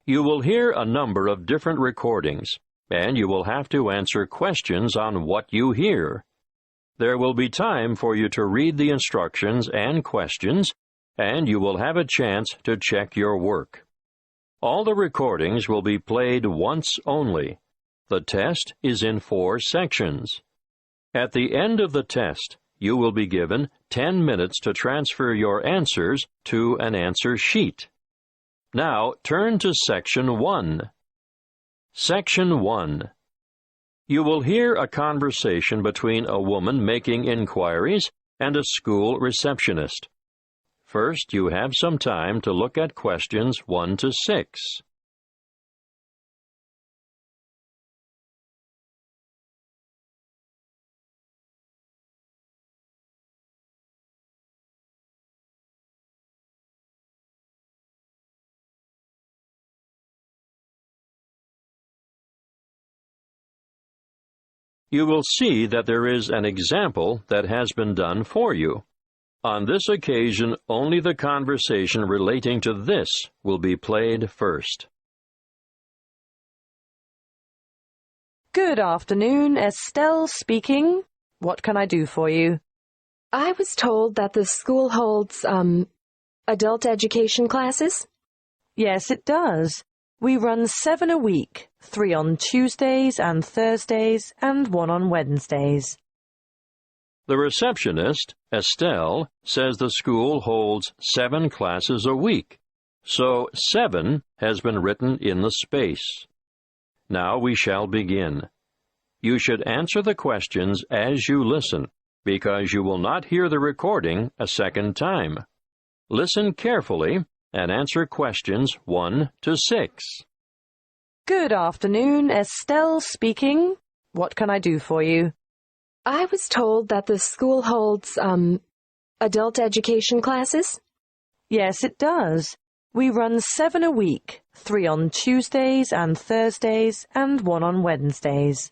You will hear a number of different recordings, and you will have to answer questions on what you hear. There will be time for you to read the instructions and questions, and you will have a chance to check your work. All the recordings will be played once only. The test is in 4 sections. At the end of the test, you will be given 10 minutes to transfer your answers to an answer sheet. Now, turn to Section 1. Section 1. You will hear a conversation between a woman making inquiries and a school receptionist. First, you have some time to look at questions 1 to 6. You will see that there is an example that has been done for you. On this occasion, only the conversation relating to this will be played first. Good afternoon, Estelle speaking. What can I do for you? I was told that the school holds, adult education classes. Yes, it does. We run 7 a week, 3 on Tuesdays and Thursdays, and 1 on Wednesdays. The receptionist, Estelle, says the school holds 7 classes a week, so 7 has been written in the space. Now we shall begin. You should answer the questions as you listen, because you will not hear the recording a second time. Listen carefully and answer questions 1 to 6. Good afternoon, Estelle speaking. What can I do for you? I was told that the school holds, adult education classes. Yes, it does. We run 7 a week, 3 on Tuesdays and Thursdays, and 1 on Wednesdays.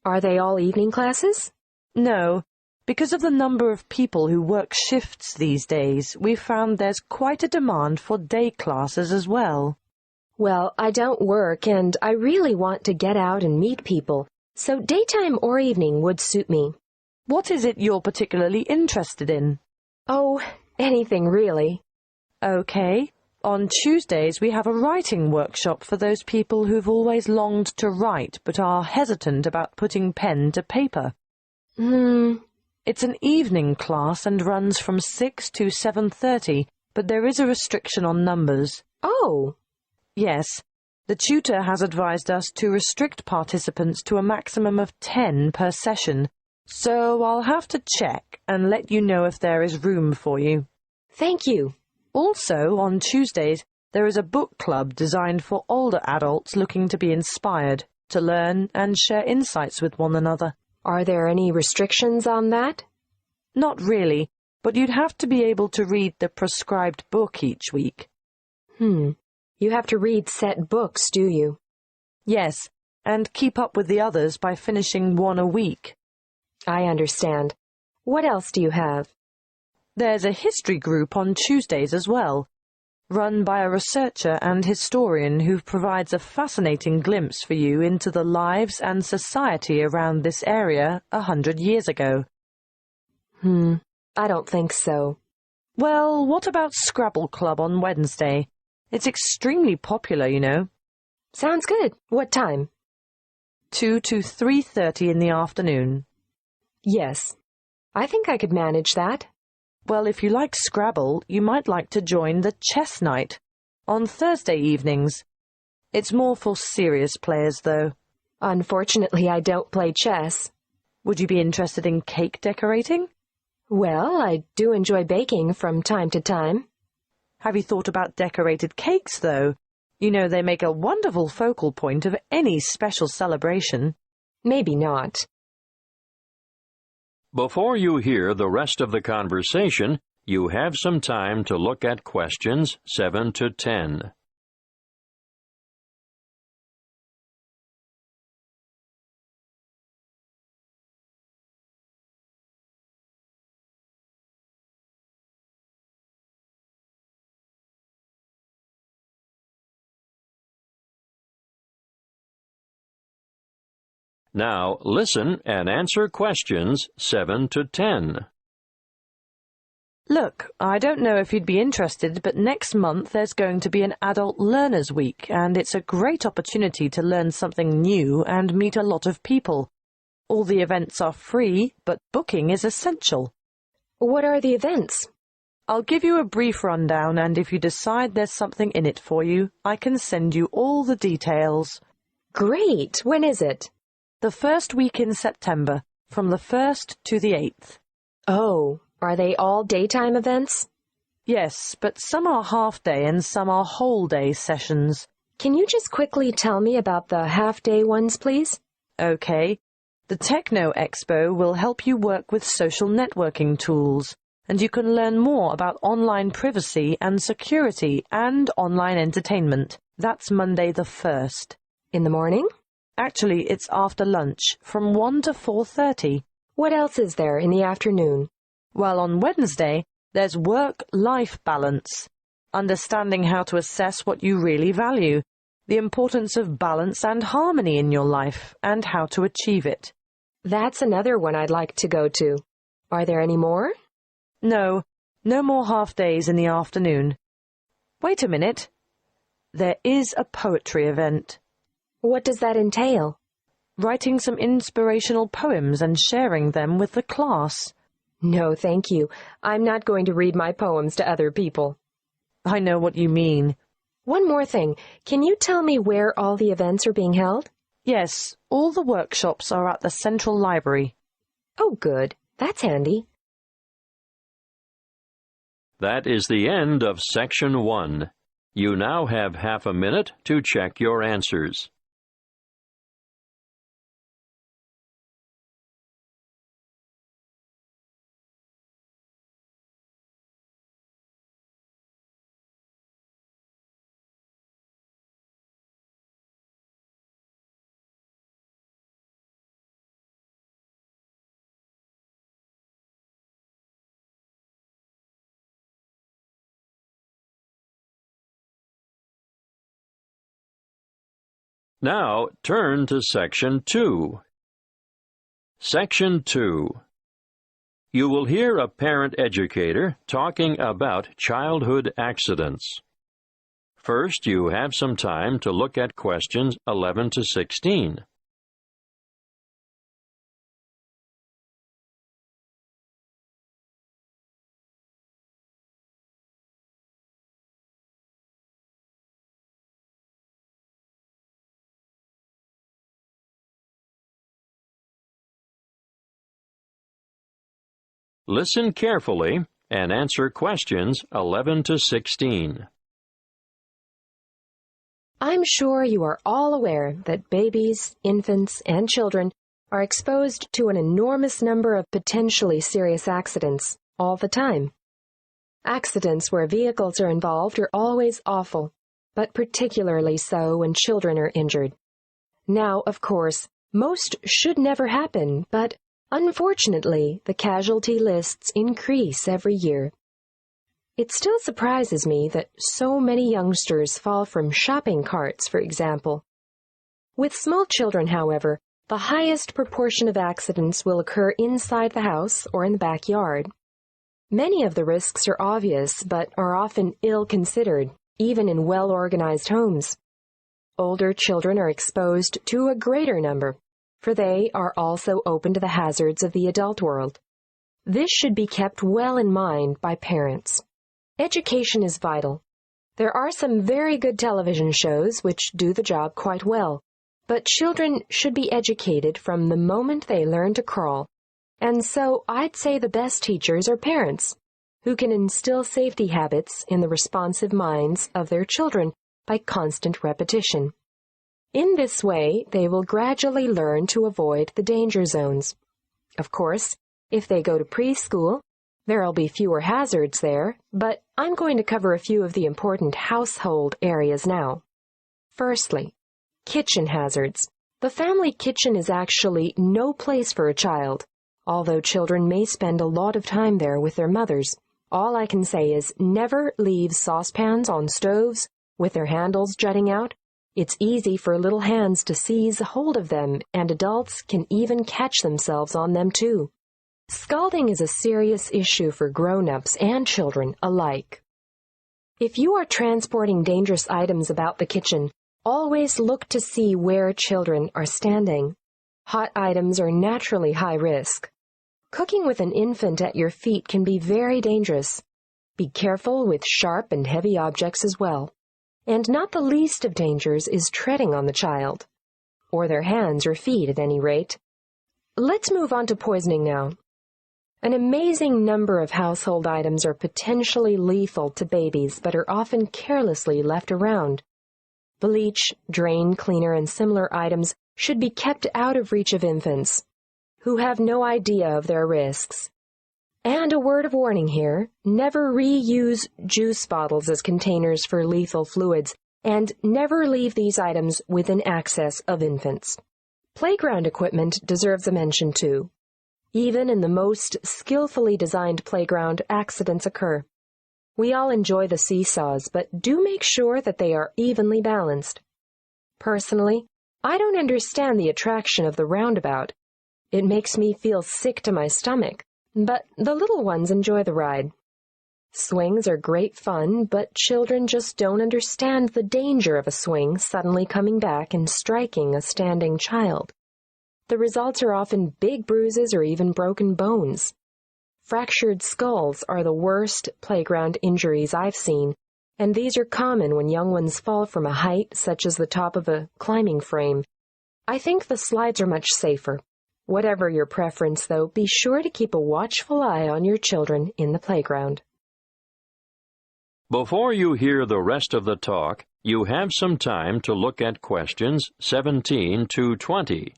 Are they all evening classes? No. Because of the number of people who work shifts these days, we've found there's quite a demand for day classes as well. Well, I don't work, and I really want to get out and meet people, so daytime or evening would suit me. What is it you're particularly interested in? Oh, anything really. Okay. On Tuesdays, we have a writing workshop for those people who've always longed to write but are hesitant about putting pen to paper. It's an evening class and runs from 6 to 7:30, but there is a restriction on numbers. Oh! Yes. The tutor has advised us to restrict participants to a maximum of 10 per session, so I'll have to check and let you know if there is room for you. Thank you. Also, on Tuesdays, there is a book club designed for older adults looking to be inspired, to learn and share insights with one another. Are there any restrictions on that? Not really, but you'd have to be able to read the prescribed book each week. You have to read set books, do you? Yes, and keep up with the others by finishing 1 a week. I understand. What else do you have? There's a history group on Tuesdays as well, run by a researcher and historian who provides a fascinating glimpse for you into the lives and society around this area 100 years ago. I don't think so. Well, what about Scrabble Club on Wednesday? It's extremely popular, you know. Sounds good. What time? 2 to 3:30 in the afternoon. Yes. I think I could manage that. Well, if you like Scrabble, you might like to join the chess night on Thursday evenings. It's more for serious players, though. Unfortunately, I don't play chess. Would you be interested in cake decorating? Well, I do enjoy baking from time to time. Have you thought about decorated cakes, though? You know, they make a wonderful focal point of any special celebration. Maybe not. Before you hear the rest of the conversation, you have some time to look at questions 7 to 10. Now listen and answer questions 7 to 10. Look, I don't know if you'd be interested, but next month there's going to be an Adult Learners Week, and it's a great opportunity to learn something new and meet a lot of people. All the events are free, but booking is essential. What are the events? I'll give you a brief rundown, and if you decide there's something in it for you, I can send you all the details. Great! When is it? The first week in September, from the 1st to the 8th. Oh, are they all daytime events? Yes, but some are half-day and some are whole-day sessions. Can you just quickly tell me about the half-day ones, please? Okay. The Techno Expo will help you work with social networking tools, and you can learn more about online privacy and security and online entertainment. That's Monday the 1st. In the morning? Actually, it's after lunch, from 1 to 4:30. What else is there in the afternoon? Well, on Wednesday, there's work-life balance, understanding how to assess what you really value, the importance of balance and harmony in your life, and how to achieve it. That's another one I'd like to go to. Are there any more? No more half-days in the afternoon. Wait a minute. There is a poetry event. What does that entail? Writing some inspirational poems and sharing them with the class. No, thank you. I'm not going to read my poems to other people. I know what you mean. One more thing. Can you tell me where all the events are being held? Yes, all the workshops are at the Central Library. Oh, good. That's handy. That is the end of Section 1. You now have half a minute to check your answers. Now turn to Section 2. Section 2. You will hear a parent educator talking about childhood accidents. First, you have some time to look at questions 11 to 16. Listen carefully and answer questions 11 to 16. I'm sure you are all aware that babies, infants, and children are exposed to an enormous number of potentially serious accidents all the time. Accidents where vehicles are involved are always awful, but particularly so when children are injured. Now, of course, most should never happen, but unfortunately, the casualty lists increase every year. It still surprises me that so many youngsters fall from shopping carts, for example. With small children, however, the highest proportion of accidents will occur inside the house or in the backyard. Many of the risks are obvious, but are often ill-considered, even in well-organized homes. Older children are exposed to a greater number, for they are also open to the hazards of the adult world. This should be kept well in mind by parents. Education is vital. There are some very good television shows which do the job quite well, but children should be educated from the moment they learn to crawl. And so I'd say the best teachers are parents, who can instill safety habits in the responsive minds of their children by constant repetition. In this way, they will gradually learn to avoid the danger zones. Of course, if they go to preschool, there'll be fewer hazards there, but I'm going to cover a few of the important household areas now. Firstly, kitchen hazards. The family kitchen is actually no place for a child, although children may spend a lot of time there with their mothers. All I can say is never leave saucepans on stoves with their handles jutting out, It's easy for little hands to seize hold of them, and adults can even catch themselves on them too. Scalding is a serious issue for grown-ups and children alike. If you are transporting dangerous items about the kitchen, always look to see where children are standing. Hot items are naturally high risk. Cooking with an infant at your feet can be very dangerous. Be careful with sharp and heavy objects as well. And not the least of dangers is treading on the child, or their hands or feet at any rate. Let's move on to poisoning now. An amazing number of household items are potentially lethal to babies but are often carelessly left around. Bleach, drain cleaner, and similar items should be kept out of reach of infants, who have no idea of their risks. And a word of warning here, never reuse juice bottles as containers for lethal fluids, and never leave these items within access of infants. Playground equipment deserves a mention too. Even in the most skillfully designed playground, accidents occur. We all enjoy the seesaws, but do make sure that they are evenly balanced. Personally, I don't understand the attraction of the roundabout. It makes me feel sick to my stomach. But the little ones enjoy the ride. Swings are great fun, but children just don't understand the danger of a swing suddenly coming back and striking a standing child. The results are often big bruises or even broken bones. Fractured skulls are the worst playground injuries I've seen, and these are common when young ones fall from a height such as the top of a climbing frame. I think the slides are much safer. Whatever your preference, though, be sure to keep a watchful eye on your children in the playground. Before you hear the rest of the talk, you have some time to look at questions 17 to 20.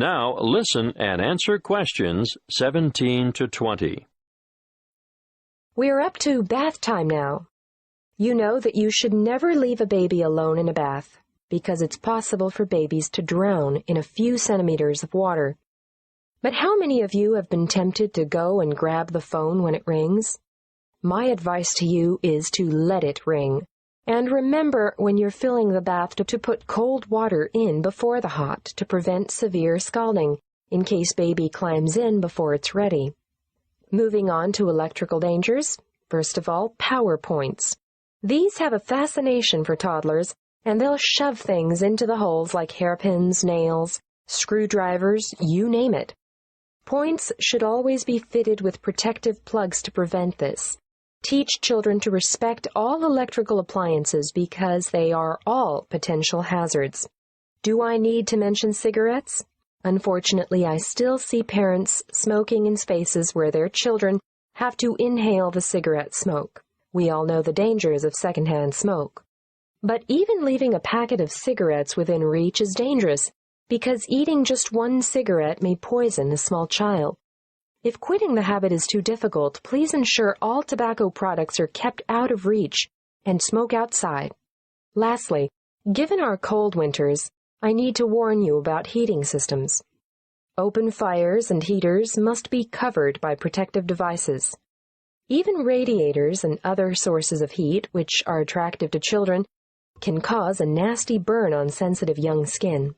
Now listen and answer questions 17 to 20. We're up to bath time now. You know that you should never leave a baby alone in a bath, because it's possible for babies to drown in a few centimeters of water. But how many of you have been tempted to go and grab the phone when it rings? My advice to you is to let it ring. And remember when you're filling the bath to put cold water in before the hot to prevent severe scalding, in case baby climbs in before it's ready. Moving on to electrical dangers, first of all, power points. These have a fascination for toddlers, and they'll shove things into the holes like hairpins, nails, screwdrivers, you name it. Points should always be fitted with protective plugs to prevent this. Teach children to respect all electrical appliances because they are all potential hazards. Do I need to mention cigarettes? Unfortunately, I still see parents smoking in spaces where their children have to inhale the cigarette smoke. We all know the dangers of secondhand smoke. But even leaving a packet of cigarettes within reach is dangerous because eating just one cigarette may poison a small child. If quitting the habit is too difficult, please ensure all tobacco products are kept out of reach and smoke outside. Lastly, given our cold winters, I need to warn you about heating systems. Open fires and heaters must be covered by protective devices. Even radiators and other sources of heat, which are attractive to children, can cause a nasty burn on sensitive young skin.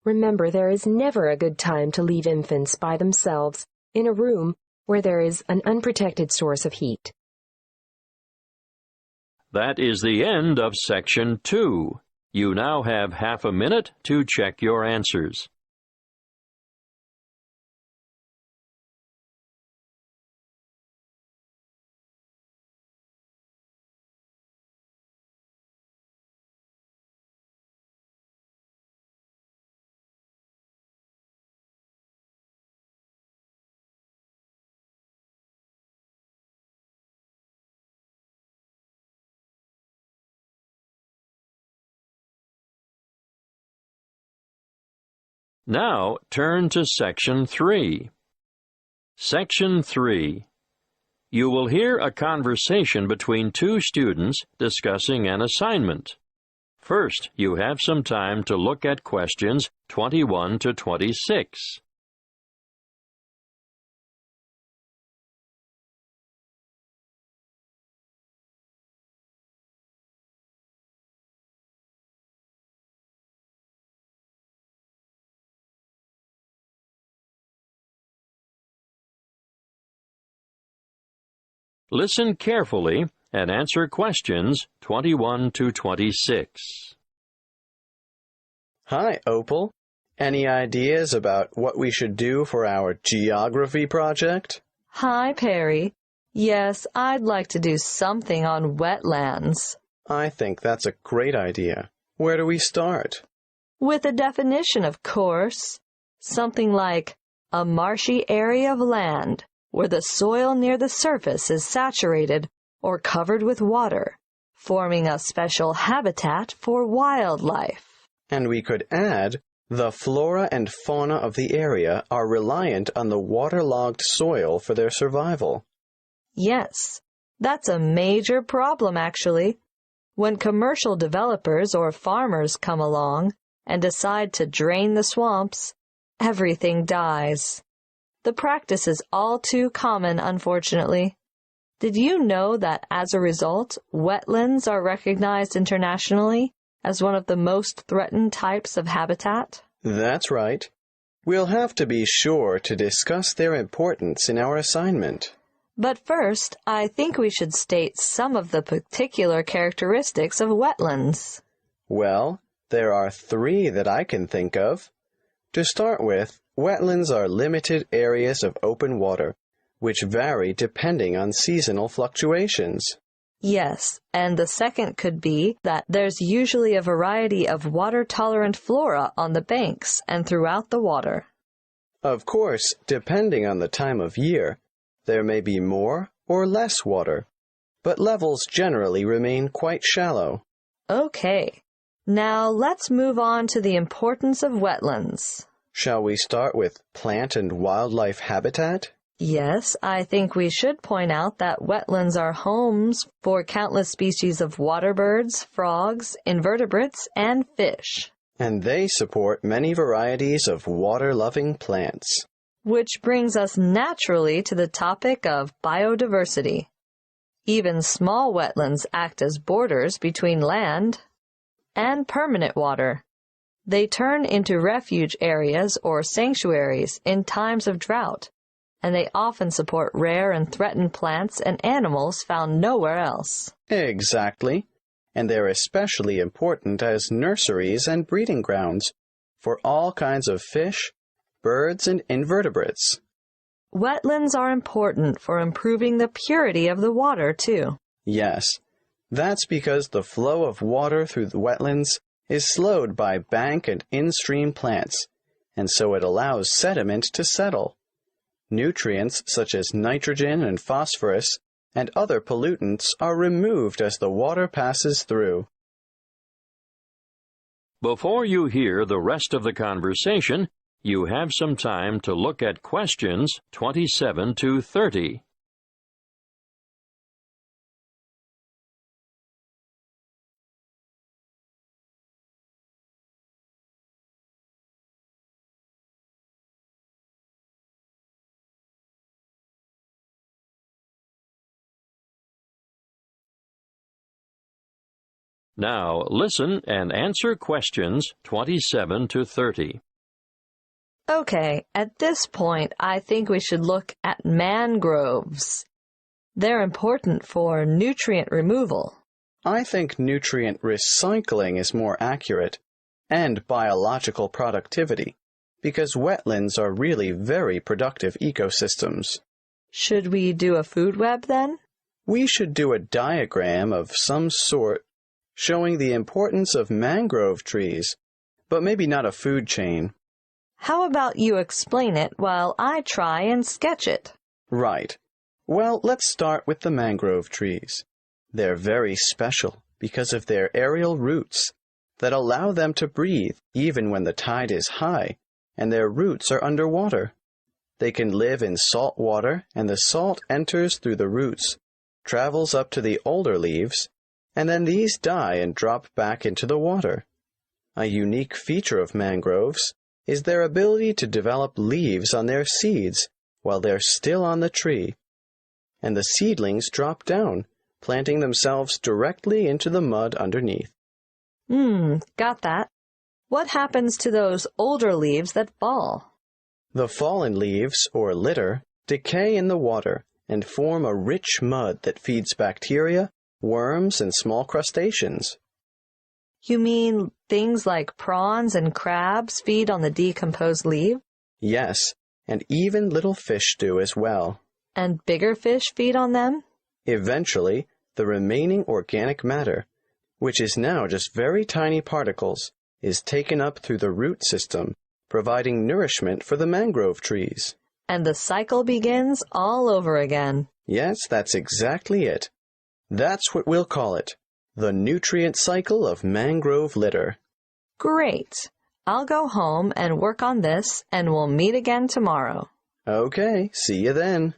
Remember, there is never a good time to leave infants by themselves in a room where there is an unprotected source of heat. That is the end of Section 2. You now have half a minute to check your answers. Now turn to Section 3. Section 3. You will hear a conversation between two students discussing an assignment. First, you have some time to look at questions 21 to 26. Listen carefully and answer questions 21 to 26. Hi, Opal. Any ideas about what we should do for our geography project? Hi, Perry. Yes, I'd like to do something on wetlands. I think that's a great idea. Where do we start? With a definition, of course. Something like a marshy area of land where the soil near the surface is saturated or covered with water, forming a special habitat for wildlife. And we could add, the flora and fauna of the area are reliant on the waterlogged soil for their survival. Yes, that's a major problem, actually. When commercial developers or farmers come along and decide to drain the swamps, everything dies. The practice is all too common, unfortunately. Did you know that as a result, wetlands are recognized internationally as one of the most threatened types of habitat? That's right. We'll have to be sure to discuss their importance in our assignment. But first, I think we should state some of the particular characteristics of wetlands. Well, there are 3 that I can think of. To start with, wetlands are limited areas of open water, which vary depending on seasonal fluctuations. Yes, and the second could be that there's usually a variety of water-tolerant flora on the banks and throughout the water. Of course, depending on the time of year, there may be more or less water, but levels generally remain quite shallow. Okay, now let's move on to the importance of wetlands. Shall we start with plant and wildlife habitat? Yes, I think we should point out that wetlands are homes for countless species of water birds, frogs, invertebrates, and fish. And they support many varieties of water-loving plants. Which brings us naturally to the topic of biodiversity. Even small wetlands act as borders between land and permanent water. They turn into refuge areas or sanctuaries in times of drought, and they often support rare and threatened plants and animals found nowhere else. Exactly. And they're especially important as nurseries and breeding grounds for all kinds of fish, birds, and invertebrates. Wetlands are important for improving the purity of the water, too. Yes, that's because the flow of water through the wetlands is slowed by bank and in-stream plants, and so it allows sediment to settle. Nutrients such as nitrogen and phosphorus and other pollutants are removed as the water passes through. Before you hear the rest of the conversation, you have some time to look at questions 27 to 30. Now, listen and answer questions 27 to 30. Okay, at this point, I think we should look at mangroves. They're important for nutrient removal. I think nutrient recycling is more accurate, and biological productivity, because wetlands are really very productive ecosystems. Should we do a food web then? We should do a diagram of some sort showing the importance of mangrove trees, but maybe not a food chain. How about you explain it while I try and sketch it? Right. Well, let's start with the mangrove trees. They're very special because of their aerial roots that allow them to breathe even when the tide is high and their roots are underwater. They can live in salt water, and the salt enters through the roots, travels up to the older leaves, and then these die and drop back into the water. A unique feature of mangroves is their ability to develop leaves on their seeds while they're still on the tree, and the seedlings drop down, planting themselves directly into the mud underneath. Got that. What happens to those older leaves that fall? The fallen leaves, or litter, decay in the water and form a rich mud that feeds bacteria, worms, and small crustaceans. You mean things like prawns and crabs feed on the decomposed leaf? Yes, and even little fish do as well. And bigger fish feed on them? Eventually, the remaining organic matter, which is now just very tiny particles, is taken up through the root system, providing nourishment for the mangrove trees. And the cycle begins all over again. Yes, that's exactly it. That's what we'll call it, the nutrient cycle of mangrove litter. Great. I'll go home and work on this, and we'll meet again tomorrow. Okay, see you then.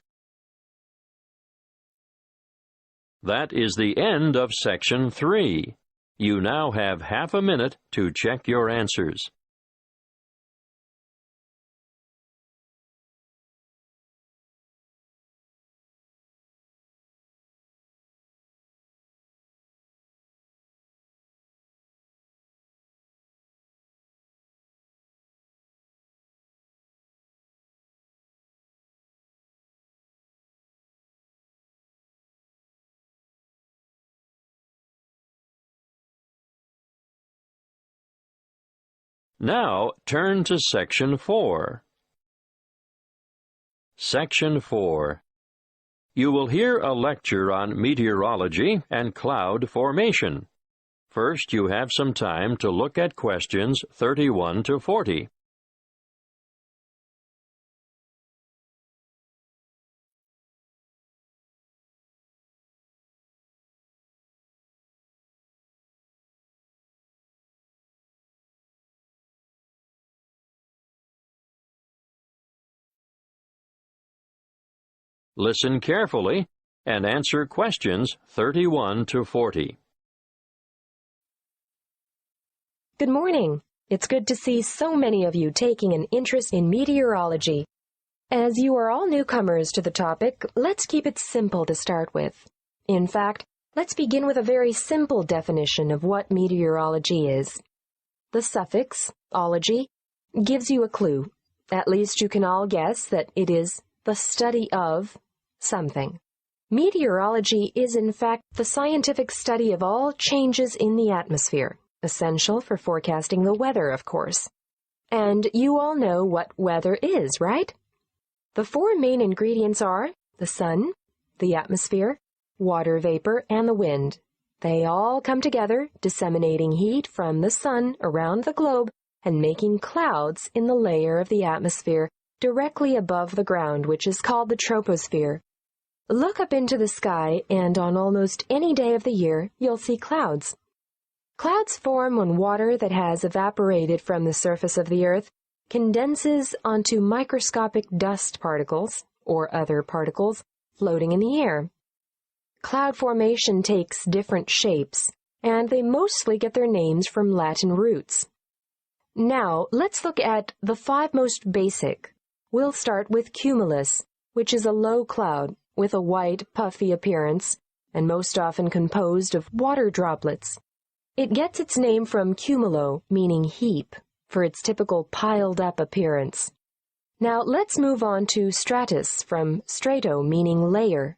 That is the end of Section 3. You now have half a minute to check your answers. Now, turn to Section 4. Section 4. You will hear a lecture on meteorology and cloud formation. First, you have some time to look at questions 31 to 40. Listen carefully and answer questions 31 to 40. Good morning. It's good to see so many of you taking an interest in meteorology. As you are all newcomers to the topic, let's keep it simple to start with. In fact, let's begin with a very simple definition of what meteorology is. The suffix, ology, gives you a clue. At least you can all guess that it is the study of something. Meteorology is in fact the scientific study of all changes in the atmosphere, essential for forecasting the weather, of course. And you all know what weather is, right? The four main ingredients are the sun, the atmosphere, water vapor, and the wind. They all come together, disseminating heat from the sun around the globe and making clouds in the layer of the atmosphere directly above the ground, which is called the troposphere. Look up into the sky, and on almost any day of the year, you'll see clouds. Clouds form when water that has evaporated from the surface of the earth condenses onto microscopic dust particles, or other particles, floating in the air. Cloud formation takes different shapes, and they mostly get their names from Latin roots. Now, let's look at the five most basic. We'll start with cumulus, which is a low cloud with a white, puffy appearance, and most often composed of water droplets. It gets its name from cumulo, meaning heap, for its typical piled-up appearance. Now, let's move on to stratus, from strato, meaning layer.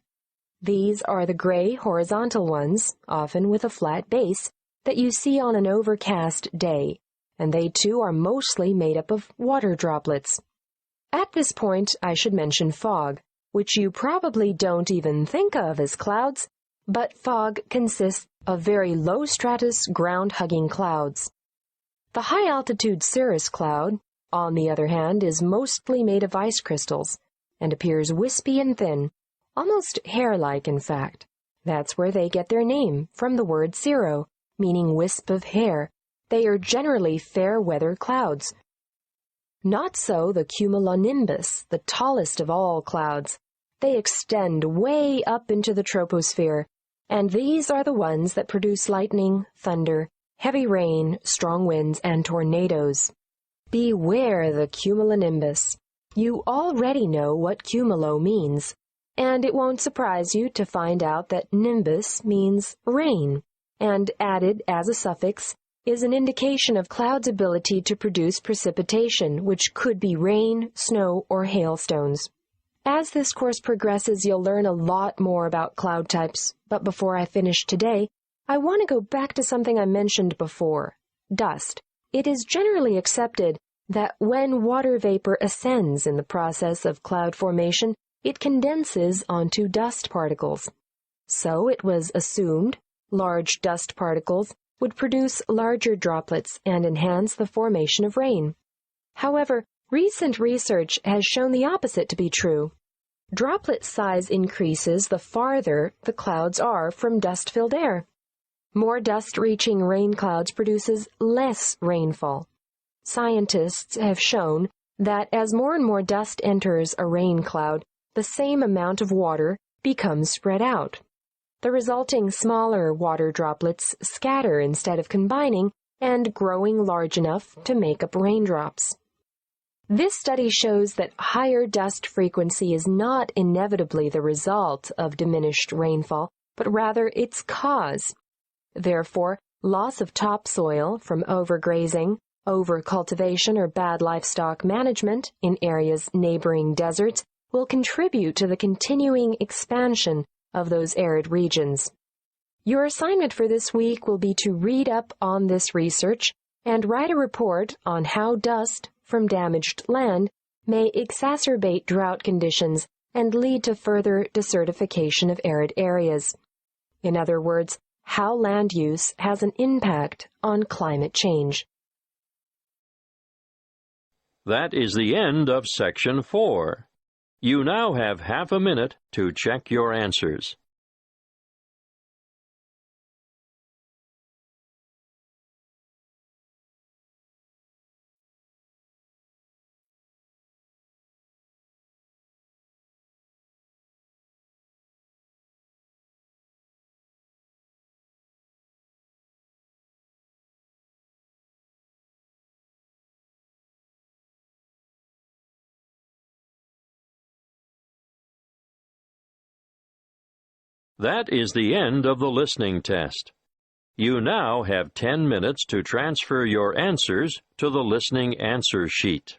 These are the gray, horizontal ones, often with a flat base, that you see on an overcast day, and they too are mostly made up of water droplets. At this point, I should mention fog, which you probably don't even think of as clouds, but fog consists of very low-stratus, ground-hugging clouds. The high-altitude cirrus cloud, on the other hand, is mostly made of ice crystals and appears wispy and thin, almost hair-like, in fact. That's where they get their name, from the word cirro, meaning wisp of hair. They are generally fair-weather clouds. Not so the cumulonimbus, the tallest of all clouds. They extend way up into the troposphere, and these are the ones that produce lightning, thunder, heavy rain, strong winds, and tornadoes. Beware the cumulonimbus. You already know what cumulo means, and it won't surprise you to find out that nimbus means rain, and added as a suffix is an indication of cloud's ability to produce precipitation, which could be rain, snow, or hailstones. As this course progresses, you'll learn a lot more about cloud types, but before I finish today, I want to go back to something I mentioned before, dust. It is generally accepted that when water vapor ascends in the process of cloud formation, it condenses onto dust particles. So it was assumed large dust particles would produce larger droplets and enhance the formation of rain. However, recent research has shown the opposite to be true. Droplet size increases the farther the clouds are from dust-filled air. More dust reaching rain clouds produces less rainfall. Scientists have shown that as more and more dust enters a rain cloud, the same amount of water becomes spread out. The resulting smaller water droplets scatter instead of combining and growing large enough to make up raindrops. This study shows that higher dust frequency is not inevitably the result of diminished rainfall, but rather its cause. Therefore, loss of topsoil from overgrazing, overcultivation, or bad livestock management in areas neighboring deserts will contribute to the continuing expansion of those arid regions. Your assignment for this week will be to read up on this research and write a report on how dust from damaged land may exacerbate drought conditions and lead to further desertification of arid areas. In other words, how land use has an impact on climate change. That is the end of Section 4. You now have half a minute to check your answers. That is the end of the listening test. You now have 10 minutes to transfer your answers to the listening answer sheet.